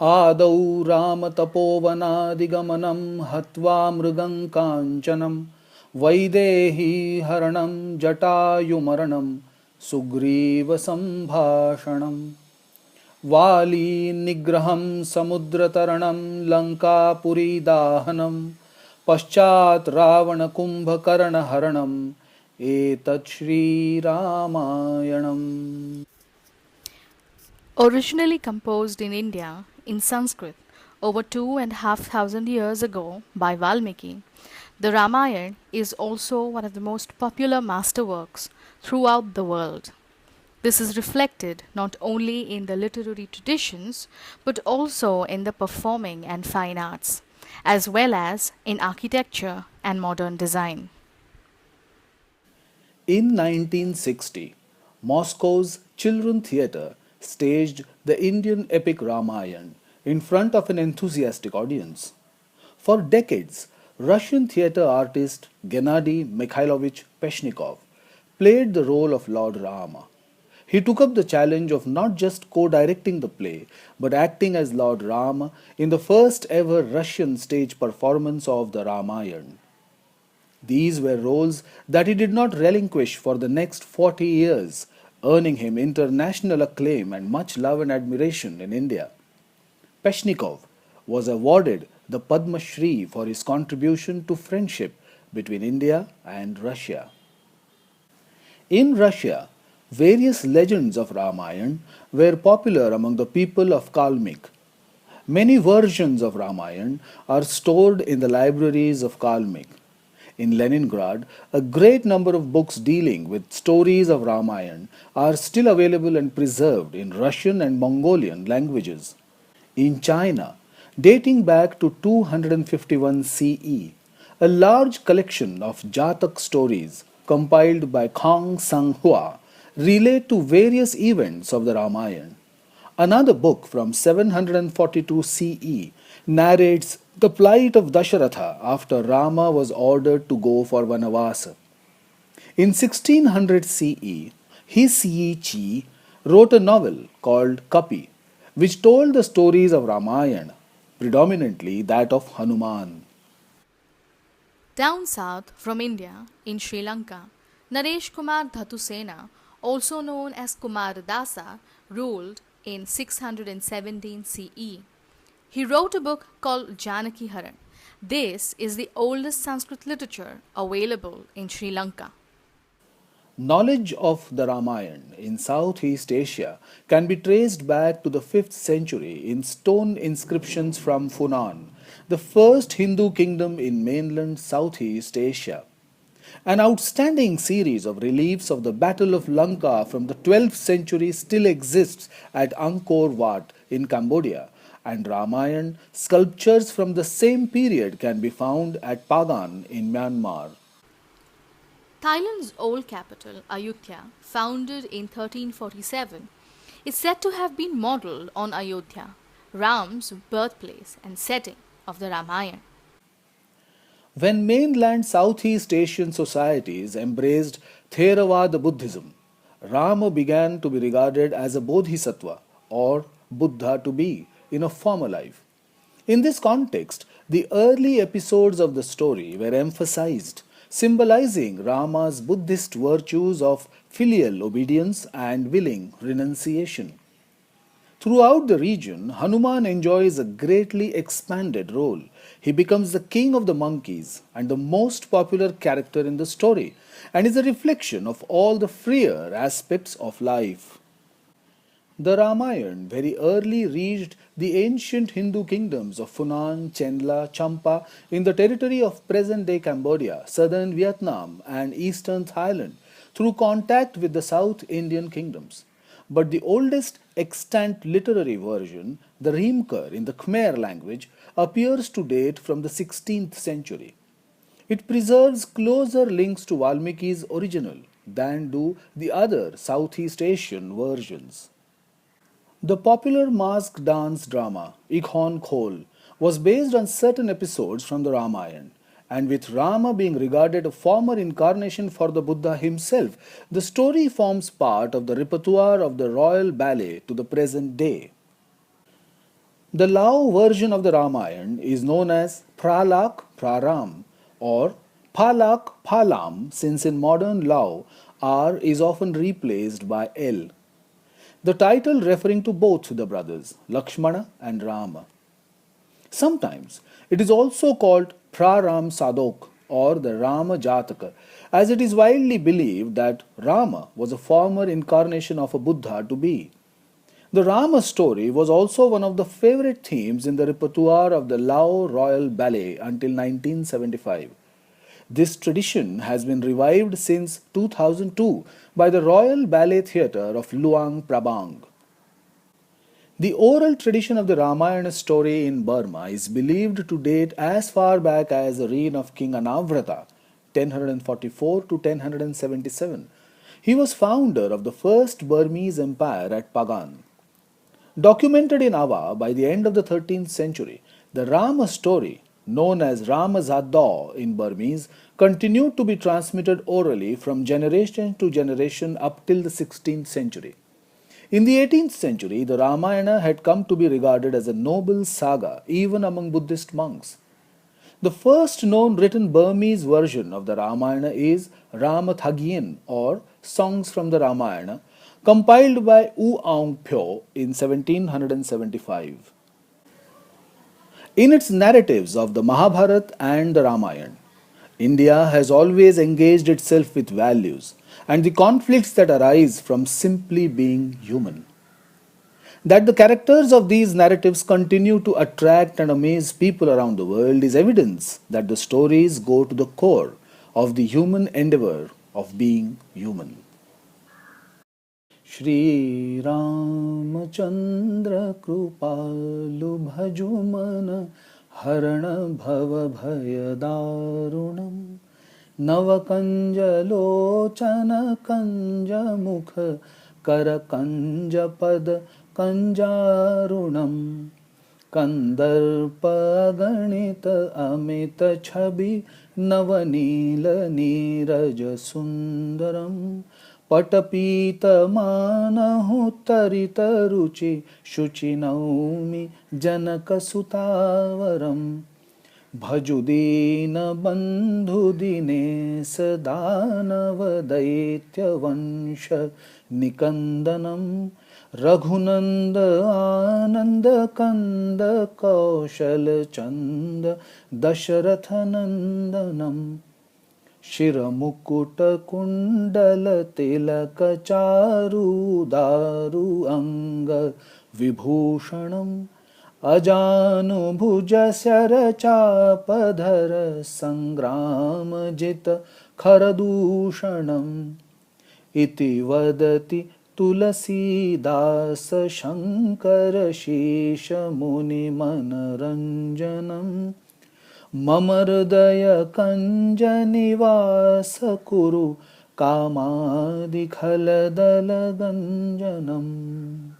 आदौ रामतपोवनादिगमनं हत्वा मृगं काञ्चनं वैदेही हरणं जटायुमरणं सुग्रीवसम्भाषणम् वाली निग्रहं समुद्रतरणं लङ्कापुरीदाहनं पश्चात् रावणकुम्भकर्णहरणम् एतत् श्रीरामायणम्. Originally composed in India in Sanskrit over 2,500 years ago by Valmiki, the Ramayana is also one of the most popular masterworks throughout the world. This is reflected not only in the literary traditions but also in the performing and fine arts, as well as in architecture and modern design. In 1960, Moscow's Children Theatre staged the Indian epic Ramayana in front of an enthusiastic audience. For decades, Russian theatre artist Gennady Mikhailovich Peshnikov played the role of Lord Rama. He took up the challenge of not just co directing the play, but acting as Lord Rama in the first ever Russian stage performance of the Ramayana. These were roles that he did not relinquish for the next 40 years, earning him international acclaim and much love and admiration in India. Peshnikov was awarded the Padma Shri for his contribution to friendship between India and Russia. In Russia, various legends of Ramayana were popular among the people of Kalmyk. Many versions of Ramayana are stored in the libraries of Kalmyk. In Leningrad, a great number of books dealing with stories of Ramayana are still available and preserved in Russian and Mongolian languages. In China, dating back to 251 CE, a large collection of Jatak stories compiled by Kang Sang-hua relate to various events of the Ramayana. Another book from 742 CE narrates the plight of Dasharatha after Rama was ordered to go for Vanavasa. In 1600 CE, His Chi wrote a novel called Kapi, which told the stories of Ramayana, predominantly that of Hanuman. Down south from India, in Sri Lanka, Naresh Kumar Dhatusena, also known as Kumaradasa, ruled in 617 CE. He wrote a book called Janaki Haran. This is the oldest Sanskrit literature available in Sri Lanka. Knowledge of the Ramayana in Southeast Asia can be traced back to the 5th century in stone inscriptions from Funan, the first Hindu kingdom in mainland Southeast Asia. An outstanding series of reliefs of the Battle of Lanka from the 12th century still exists at Angkor Wat in Cambodia, and Ramayana sculptures from the same period can be found at Pagan in Myanmar. Thailand's old capital, Ayutthaya, founded in 1347, is said to have been modeled on Ayodhya, Ram's birthplace and setting of the Ramayana. When mainland Southeast Asian societies embraced Theravada Buddhism, Rama began to be regarded as a bodhisattva or Buddha to be in a former life. In this context, the early episodes of the story were emphasized, symbolizing Rama's Buddhist virtues of filial obedience and willing renunciation. Throughout the region, Hanuman enjoys a greatly expanded role. He becomes the king of the monkeys and the most popular character in the story, and is a reflection of all the freer aspects of life. The Ramayana very early reached the ancient Hindu kingdoms of Funan, Chenla, Champa in the territory of present day Cambodia, southern Vietnam, and eastern Thailand through contact with the South Indian kingdoms. But the oldest extant literary version, the Rimkar in the Khmer language, appears to date from the 16th century. It preserves closer links to Valmiki's original than do the other Southeast Asian versions. The popular mask dance drama Ikhon Khol was based on certain episodes from the Ramayana, and with Rama being regarded a former incarnation for the Buddha himself, the story forms part of the repertoire of the royal ballet to the present day. The Lao version of the Ramayana is known as Pralak Praram or Phalak Phalam, since in modern Lao R is often replaced by L. The title referring to both the brothers, Lakshmana and Rama. Sometimes it is also called Praram Sadok or the Rama Jataka, as it is widely believed that Rama was a former incarnation of a Buddha to be. The Rama story was also one of the favorite themes in the repertoire of the Lao Royal Ballet until 1975. This tradition has been revived since 2002 by the Royal Ballet Theatre of Luang Prabang. The oral tradition of the Ramayana story in Burma is believed to date as far back as the reign of King Anavrata, 1044 to 1077. He was founder of the first Burmese empire at Pagan. Documented in Ava by the end of the 13th century, the Rama story, known as Ramazaddaw in Burmese, continued to be transmitted orally from generation to generation up till the 16th century. In the 18th century, the Ramayana had come to be regarded as a noble saga even among Buddhist monks. The first known written Burmese version of the Ramayana is Ramathagien or Songs from the Ramayana, compiled by U Aung Pyo in 1775. In its narratives of the Mahabharata and the Ramayana, India has always engaged itself with values and the conflicts that arise from simply being human. That the characters of these narratives continue to attract and amaze people around the world is evidence that the stories go to the core of the human endeavor of being human. Shri Ramachandra Kripalu Bhajuman Harana Bhava Bhayadarunam Navakanjalochana Kanjamukha Karakanjapad Kanjarunam Kandarpa Ganita Amita Chabi Navanila Niraja Sundaram पटपीतमानहुतरितरुचि शुचिनौमि जनकसुतावरं भजुदीनबन्धुदिनेश दानवदैत्यवंश निकन्दनं रघुनन्द आनन्दकन्द कौशलचन्द दशरथनन्दनम् शिरमुकुटकुण्डलतिलकचारुदारु अङ्गविभूषणम् अजानुभुजशरचापधर सङ्ग्रामजित खरदूषणम् इति वदति तुलसीदास शङ्कर शेषमुनिमनरञ्जनम् मम हृदय कंज निवास कुरु कामादिखलदलगञ्जनम्.